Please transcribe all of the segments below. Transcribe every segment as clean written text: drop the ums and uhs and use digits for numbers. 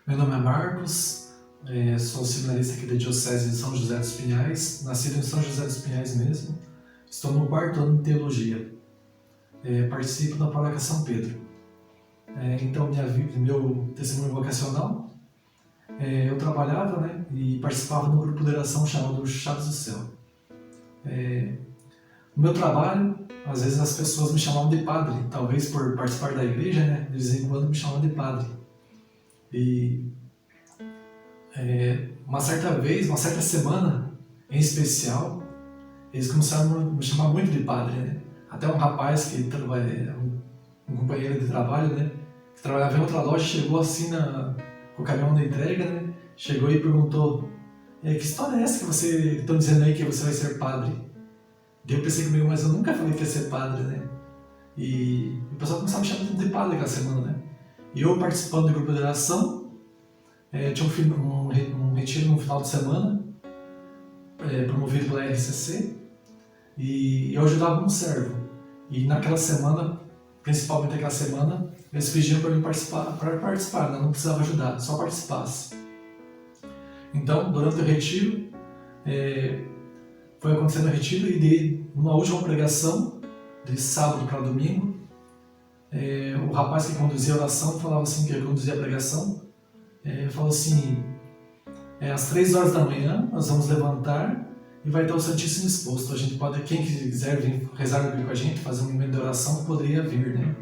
Meu nome é Marcos, sou seminarista aqui da Diocese de São José dos Pinhais, nascido em São José dos Pinhais mesmo. Estou no 4º ano de Teologia. Participo da Paróquia São Pedro. Então, meu testemunho vocacional, eu trabalhava, e participava de um grupo de oração chamado Chaves do Céu. No meu trabalho, às vezes as pessoas me chamavam de padre, talvez por participar da igreja, de vez em quando me chamavam de padre. E uma certa vez, uma certa semana em especial, eles começaram a me chamar muito de padre, Até um rapaz que um companheiro de trabalho, que trabalhava em outra loja, chegou assim com o caminhão da entrega, chegou e perguntou: que história é essa que vocês estão dizendo aí que você vai ser padre? Daí eu pensei comigo, mas eu nunca falei que ia ser padre, E o pessoal começava a me chamar de padre aquela semana, E eu participando do grupo de oração, tinha um retiro no final de semana, promovido pela RCC, e eu ajudava um servo. E naquela semana, principalmente aquela semana, eles pediam para mim participar, não precisava ajudar, só participasse. Então, durante o retiro, foi acontecendo o retiro e dei uma última pregação, de sábado para domingo. O rapaz que conduzia a oração falava assim, que conduzia a pregação, falou assim: às 3 horas da manhã nós vamos levantar e vai estar o Santíssimo exposto. A gente pode, quem quiser vir rezar com a gente, fazer um momento de oração, poderia vir,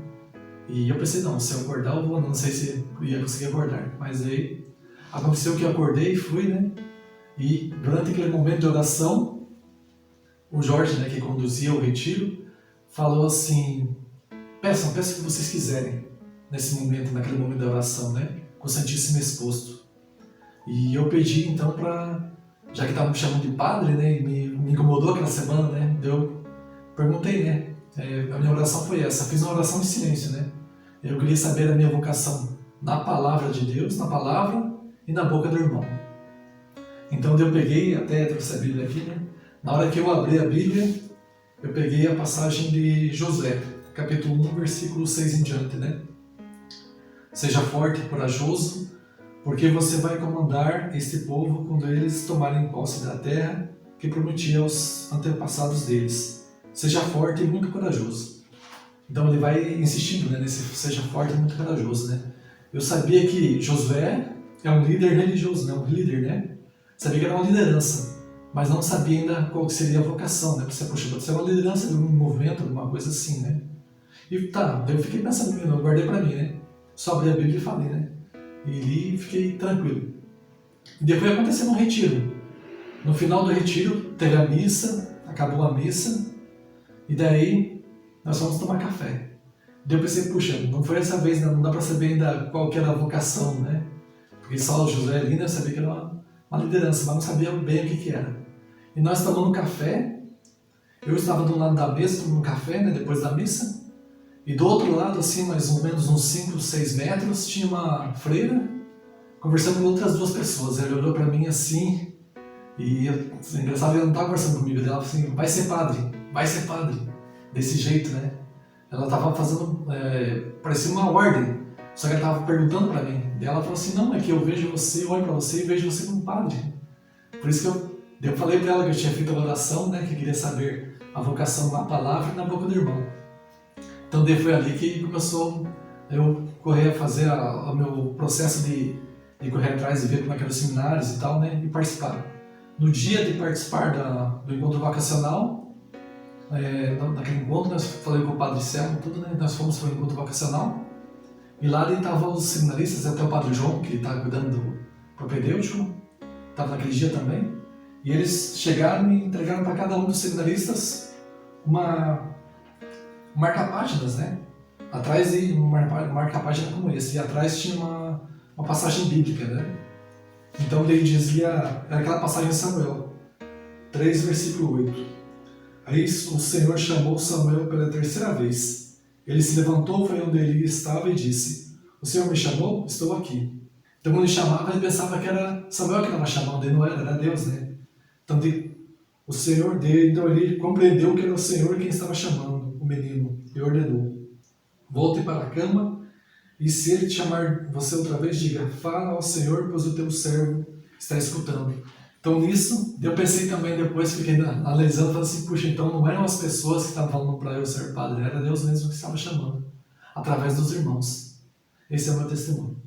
E eu pensei, não, se eu acordar eu vou, não sei se eu ia conseguir acordar. Mas aí aconteceu que eu acordei e fui, E durante aquele momento de oração, o Jorge, que conduzia o retiro, falou assim: peçam o que vocês quiserem nesse momento, naquele momento da oração, Com o Santíssimo exposto. E eu pedi então já que estavam me chamando de padre, e me incomodou aquela semana, eu perguntei, a minha oração foi essa, fiz uma oração em silêncio, Eu queria saber a minha vocação na palavra de Deus, na palavra e na boca do irmão. Então eu peguei, até trouxe a Bíblia aqui, Na hora que eu abri a Bíblia, eu peguei a passagem de Josué, capítulo 1, versículo 6 em diante, Seja forte e corajoso, porque você vai comandar este povo quando eles tomarem posse da terra que prometi aos antepassados deles. Seja forte e muito corajoso. Então ele vai insistindo, nesse seja forte e muito corajoso, Eu sabia que Josué é um líder religioso, um líder, Sabia que era uma liderança, mas não sabia ainda qual seria a vocação, Você, poxa, pode ser uma liderança de um movimento, de uma coisa assim, E tá, eu fiquei pensando, eu guardei pra mim, Só abri a Bíblia e falei, E li e fiquei tranquilo. E depois aconteceu um retiro. No final do retiro, teve a missa, acabou a missa, e daí nós fomos tomar café. Daí eu pensei, puxa, não foi essa vez, não dá para saber ainda qual que era a vocação, Porque só o José ali, eu sabia que era uma liderança, mas não sabia bem o que era. E nós tomando café, eu estava do lado da mesa tomando café, depois da missa, e do outro lado, assim, mais ou menos uns 5, 6 metros, tinha uma freira conversando com outras 2 pessoas. Ela olhou para mim assim, e engraçado, ela não estava conversando comigo, ela falou assim: vai ser padre, desse jeito, Ela estava fazendo, parecia uma ordem, só que ela estava perguntando para mim. Daí ela falou assim: não, é que eu vejo você, olho para você e vejo você como padre. Por isso que eu falei para ela que eu tinha feito a oração, que eu queria saber a vocação na palavra e na boca do irmão. Então daí foi ali que começou eu correr a fazer o meu processo de correr atrás e ver como é que eram os seminários e tal, e participar. No dia de participar do encontro vocacional, naquele encontro, nós falei com o Padre Selmo, tudo, nós fomos para o encontro vocacional, e lá estavam os seminaristas, até o Padre João, que está cuidando do propedêutico, estava naquele dia também, e eles chegaram e entregaram para cada um dos seminaristas uma marca-páginas, Atrás de um marca-página como esse, e atrás tinha uma passagem bíblica, Então ele dizia, era aquela passagem de Samuel, 3, versículo 8. Aí o Senhor chamou Samuel pela 3ª vez. Ele se levantou, foi onde ele estava e disse: o Senhor me chamou? Estou aqui. Então quando ele chamava, ele pensava que era Samuel que estava chamando, ele não era Deus, Então o Senhor dele, então ele compreendeu que era o Senhor quem estava chamando o menino e ordenou: volte para a cama E se ele te chamar você outra vez, diga, fala ao Senhor, pois o teu servo está escutando. Então nisso, eu pensei também depois, fiquei analisando, falando assim, puxa, então não eram as pessoas que estavam falando para eu ser padre, era Deus mesmo que estava chamando, através dos irmãos. Esse é o meu testemunho.